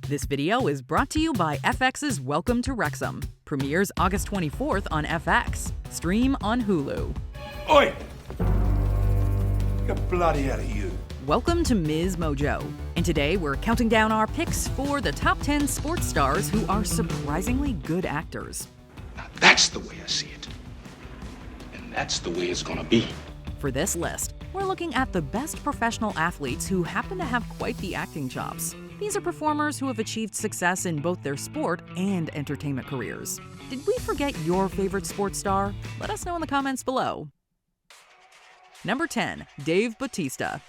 This video is brought to you by FX's Welcome to Wrexham. Premieres August 24th on FX. Stream on Hulu. Oi! Get bloody out of you. Welcome to MsMojo. And today we're counting down our picks for the top 10 sports stars who are surprisingly good actors. Now that's the way I see it. And that's the way it's gonna be. For this list, we're looking at the best professional athletes who happen to have quite the acting chops. These are performers who have achieved success in both their sport and entertainment careers. Did we forget your favorite sports star? Let us know in the comments below. Number 10, Dave Bautista.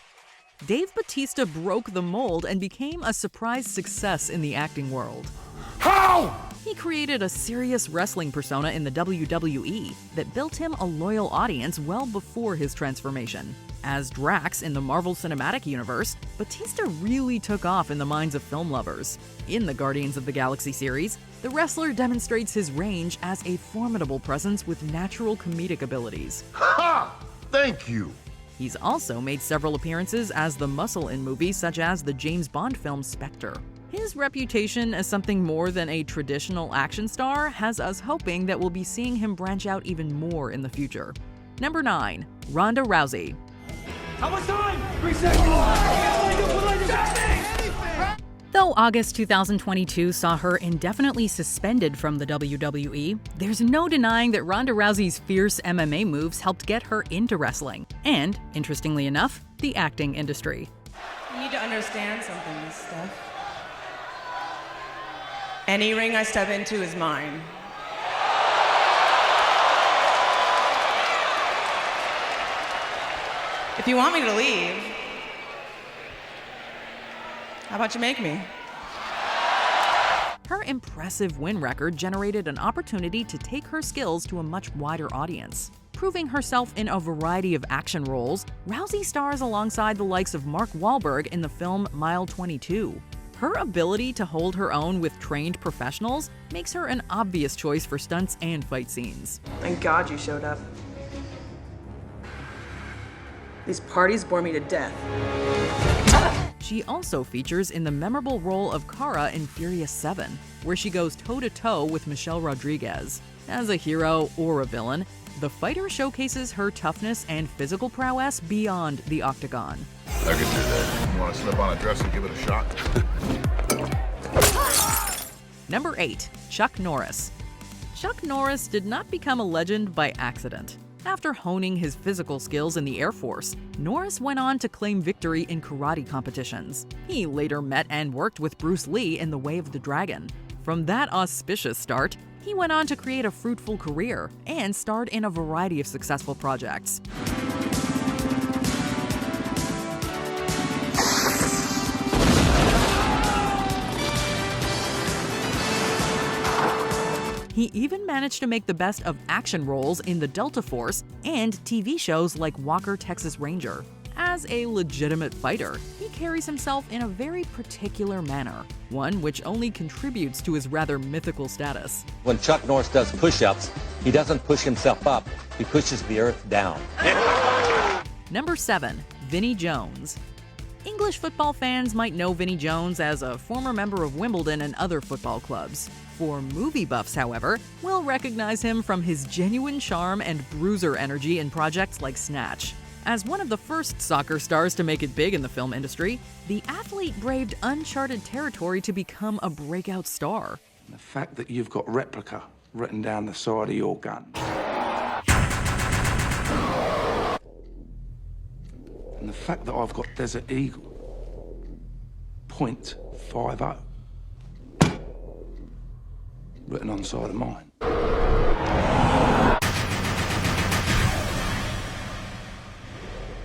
Dave Bautista broke the mold and became a surprise success in the acting world. How? He created a serious wrestling persona in the WWE that built him a loyal audience well before his transformation. As Drax in the Marvel Cinematic Universe, Bautista really took off in the minds of film lovers. In the Guardians of the Galaxy series, the wrestler demonstrates his range as a formidable presence with natural comedic abilities. Ha! Thank you. He's also made several appearances as the Muscle in movies such as the James Bond film Spectre. His reputation as something more than a traditional action star has us hoping that we'll be seeing him branch out even more in the future. Number 9, Ronda Rousey. How much time? 3 seconds. Though August 2022 saw her indefinitely suspended from the WWE, there's no denying that Ronda Rousey's fierce MMA moves helped get her into wrestling, and, interestingly enough, the acting industry. You need to understand something, Steph. Any ring I step into is mine. If you want me to leave, how about you make me? Her impressive win record generated an opportunity to take her skills to a much wider audience. Proving herself in a variety of action roles, Rousey stars alongside the likes of Mark Wahlberg in the film Mile 22. Her ability to hold her own with trained professionals makes her an obvious choice for stunts and fight scenes. Thank God you showed up. These parties bore me to death. She also features in the memorable role of Kara in Furious 7, where she goes toe-to-toe with Michelle Rodriguez. As a hero or a villain, the fighter showcases her toughness and physical prowess beyond the octagon. I could do that. You want to slip on a dress and give it a shot? Number 8, Chuck Norris. Chuck Norris did not become a legend by accident. After honing his physical skills in the Air Force, Norris went on to claim victory in karate competitions. He later met and worked with Bruce Lee in The Way of the Dragon. From that auspicious start, he went on to create a fruitful career and starred in a variety of successful projects. He even managed to make the best of action roles in the Delta Force and TV shows like Walker, Texas Ranger. As a legitimate fighter, he carries himself in a very particular manner, one which only contributes to his rather mythical status. When Chuck Norris does push-ups, he doesn't push himself up, he pushes the earth down. Number 7, Vinnie Jones. English football fans might know Vinnie Jones as a former member of Wimbledon and other football clubs. For movie buffs, however, will recognize him from his genuine charm and bruiser energy in projects like Snatch. As one of the first soccer stars to make it big in the film industry, the athlete braved uncharted territory to become a breakout star. The fact that you've got replica written down the side of your gun. And the fact that I've got Desert Eagle .50 written on the side of mine.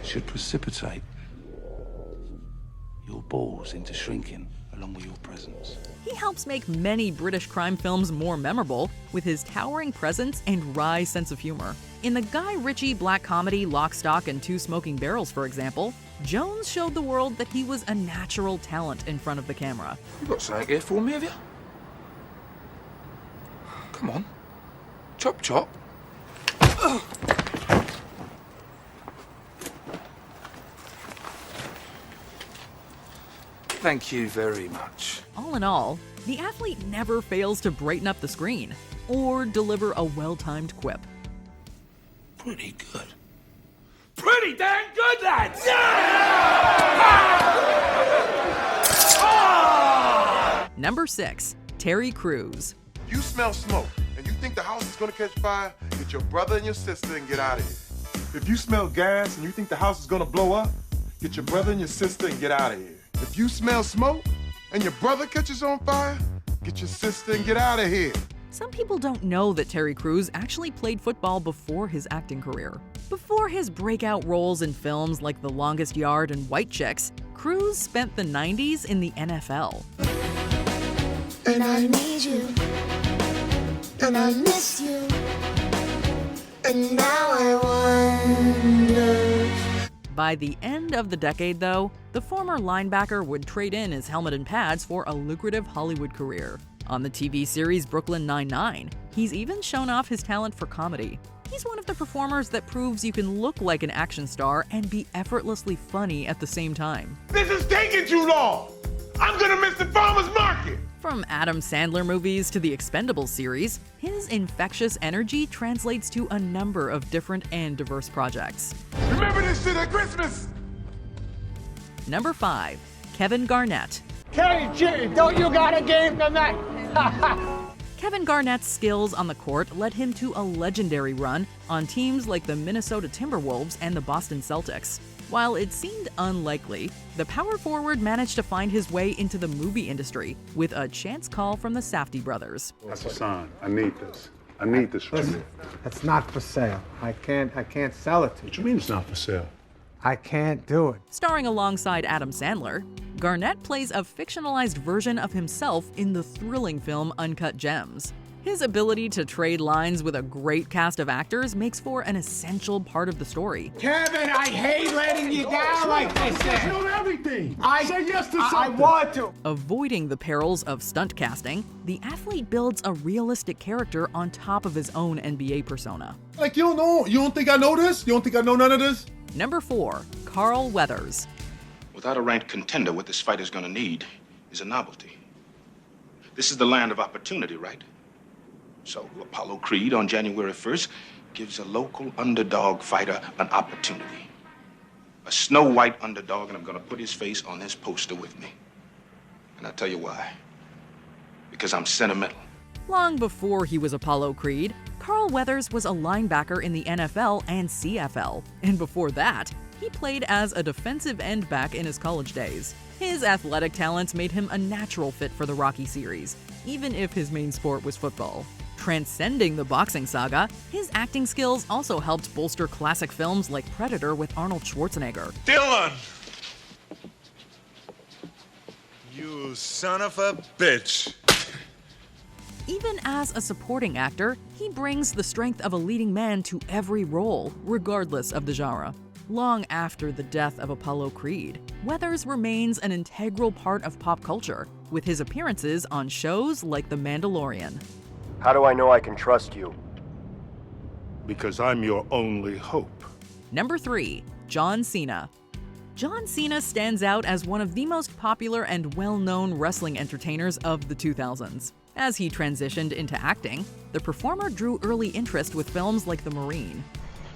Should precipitate your balls into shrinking along with your presence. He helps make many British crime films more memorable with his towering presence and wry sense of humor. In the Guy Ritchie black comedy Lock, Stock, and Two Smoking Barrels, for example, Jones showed the world that he was a natural talent in front of the camera. You got something here for me, have you? Come on. Chop, chop. Thank you very much. All in all, the athlete never fails to brighten up the screen or deliver a well-timed quip. Pretty good. Pretty dang good, lads! Number 6, Terry Crews. You smell smoke and you think the house is gonna catch fire, get your brother and your sister and get out of here. If you smell gas and you think the house is gonna blow up, get your brother and your sister and get out of here. If you smell smoke and your brother catches on fire, get your sister and get out of here. Some people don't know that Terry Crews actually played football before his acting career. Before his breakout roles in films like The Longest Yard and White Chicks, Crews spent the 90s in the NFL. And I need you, and I miss you, and now I wonder. By the end of the decade, though, the former linebacker would trade in his helmet and pads for a lucrative Hollywood career. On the TV series Brooklyn Nine-Nine, he's even shown off his talent for comedy. He's one of the performers that proves you can look like an action star and be effortlessly funny at the same time. This is taking too long. I'm gonna miss the farmer's market. From Adam Sandler movies to the Expendables series, his infectious energy translates to a number of different and diverse projects. Remember this shit at Christmas. Number 5, Kevin Garnett. Kenny G, don't you got a game tonight? Kevin Garnett's skills on the court led him to a legendary run on teams like the Minnesota Timberwolves and the Boston Celtics. While it seemed unlikely, the power forward managed to find his way into the movie industry with a chance call from the Safdie brothers. That's a sign. I need this. I need this. Listen, it's not for sale. I can't sell it to you. What you mean it's not for sale? I can't do it. Starring alongside Adam Sandler, Garnett plays a fictionalized version of himself in the thrilling film Uncut Gems. His ability to trade lines with a great cast of actors makes for an essential part of the story. Kevin, I hate letting you down like this. Tell everything. Say yes to something. I want to. Avoiding the perils of stunt casting, the athlete builds a realistic character on top of his own NBA persona. Like, you don't know? You don't think I know this? You don't think I know none of this? Number 4, Carl Weathers. Without a ranked contender, what this fight is going to need is a novelty. This is the land of opportunity, right? So Apollo Creed on January 1st gives a local underdog fighter an opportunity. A Snow White underdog, and I'm going to put his face on this poster with me. And I'll tell you why. Because I'm sentimental. Long before he was Apollo Creed, Carl Weathers was a linebacker in the NFL and CFL. And before that, he played as a defensive end back in his college days. His athletic talents made him a natural fit for the Rocky series, even if his main sport was football. Transcending the boxing saga, his acting skills also helped bolster classic films like Predator with Arnold Schwarzenegger. Dylan! You son of a bitch. Even as a supporting actor, he brings the strength of a leading man to every role, regardless of the genre. Long after the death of Apollo Creed, Weathers remains an integral part of pop culture, with his appearances on shows like The Mandalorian. How do I know I can trust you? Because I'm your only hope. Number 3, John Cena. John Cena stands out as one of the most popular and well-known wrestling entertainers of the 2000s. As he transitioned into acting, the performer drew early interest with films like The Marine.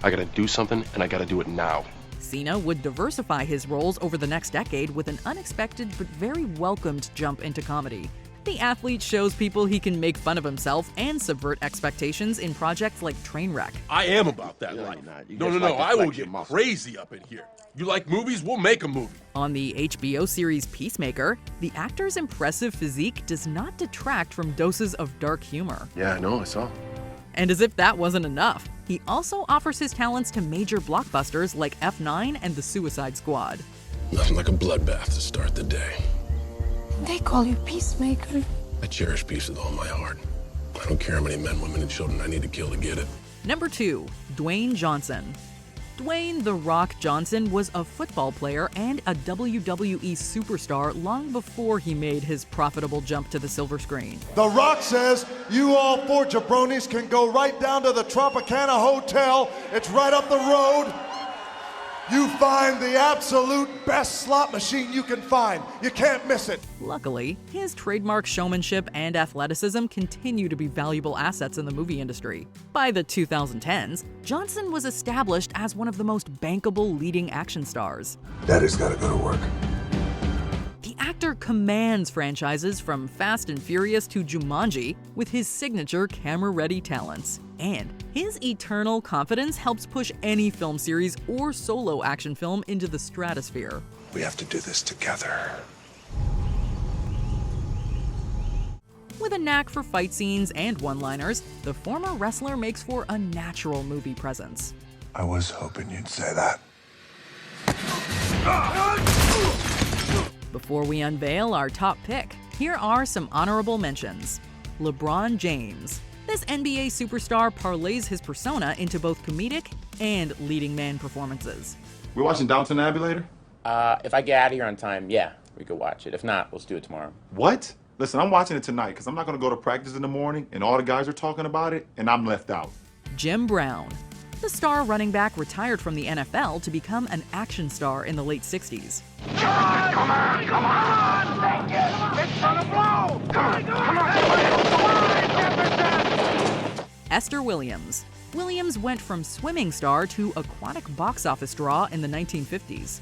I gotta do something, and I gotta do it now. Cena would diversify his roles over the next decade with an unexpected but very welcomed jump into comedy. The athlete shows people he can make fun of himself and subvert expectations in projects like Trainwreck. I am about that life. No, I will get crazy up in here. You like movies? We'll make a movie. On the HBO series Peacemaker, the actor's impressive physique does not detract from doses of dark humor. Yeah, I know, I saw. And as if that wasn't enough, he also offers his talents to major blockbusters like F9 and The Suicide Squad. Nothing like a bloodbath to start the day. They call you Peacemaker. I cherish peace with all my heart. I don't care how many men, women, and children I need to kill to get it. Number 2, Dwayne Johnson. Dwayne "The Rock" Johnson was a football player and a WWE superstar long before he made his profitable jump to the silver screen. The Rock says you all 4 jabronis can go right down to the Tropicana Hotel. It's right up the road. you find the absolute best slot machine you can find. You can't miss it. Luckily, his trademark showmanship and athleticism continue to be valuable assets in the movie industry. By the 2010s, Johnson was established as one of the most bankable leading action stars. Daddy's gotta go to work. The actor commands franchises from Fast and Furious to Jumanji with his signature camera-ready talents. And his eternal confidence helps push any film series or solo action film into the stratosphere. We have to do this together. With a knack for fight scenes and one-liners, the former wrestler makes for a natural movie presence. I was hoping you'd say that. Before we unveil our top pick, here are some honorable mentions. LeBron James. This NBA superstar parlays his persona into both comedic and leading man performances. We're watching Downton Abbey later? If I get out of here on time, yeah, we could watch it. If not, let's do it tomorrow. What? Listen, I'm watching it tonight because I'm not going to go to practice in the morning and all the guys are talking about it and I'm left out. Jim Brown. The star running back retired from the NFL to become an action star in the late 60s. Come on! Thank you! It's gonna blow! Come on! Esther Williams. Williams went from swimming star to aquatic box office draw in the 1950s.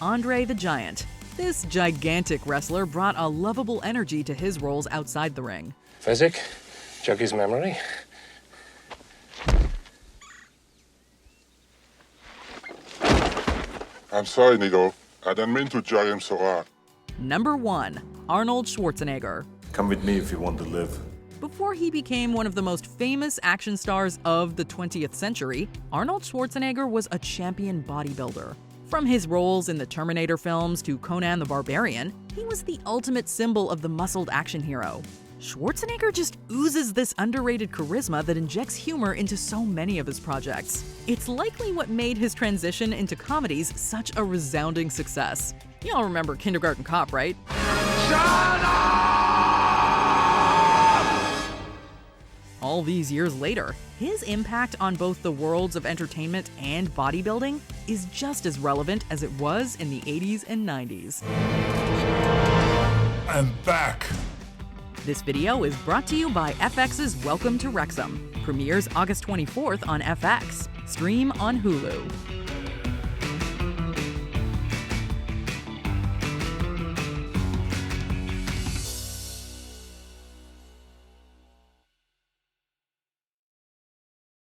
Andre the Giant. This gigantic wrestler brought a lovable energy to his roles outside the ring. Physic? Jog his memory? I'm sorry, Nico. I didn't mean to jar him so hard. Number 1. Arnold Schwarzenegger. Come with me if you want to live. Before he became one of the most famous action stars of the 20th century, Arnold Schwarzenegger was a champion bodybuilder. From his roles in the Terminator films to Conan the Barbarian, he was the ultimate symbol of the muscled action hero. Schwarzenegger just oozes this underrated charisma that injects humor into so many of his projects. It's likely what made his transition into comedies such a resounding success. Y'all remember Kindergarten Cop, right? All these years later, his impact on both the worlds of entertainment and bodybuilding is just as relevant as it was in the 80s and 90s. I'm back. This video is brought to you by FX's Welcome to Wrexham. Premieres August 24th on FX. Stream on Hulu.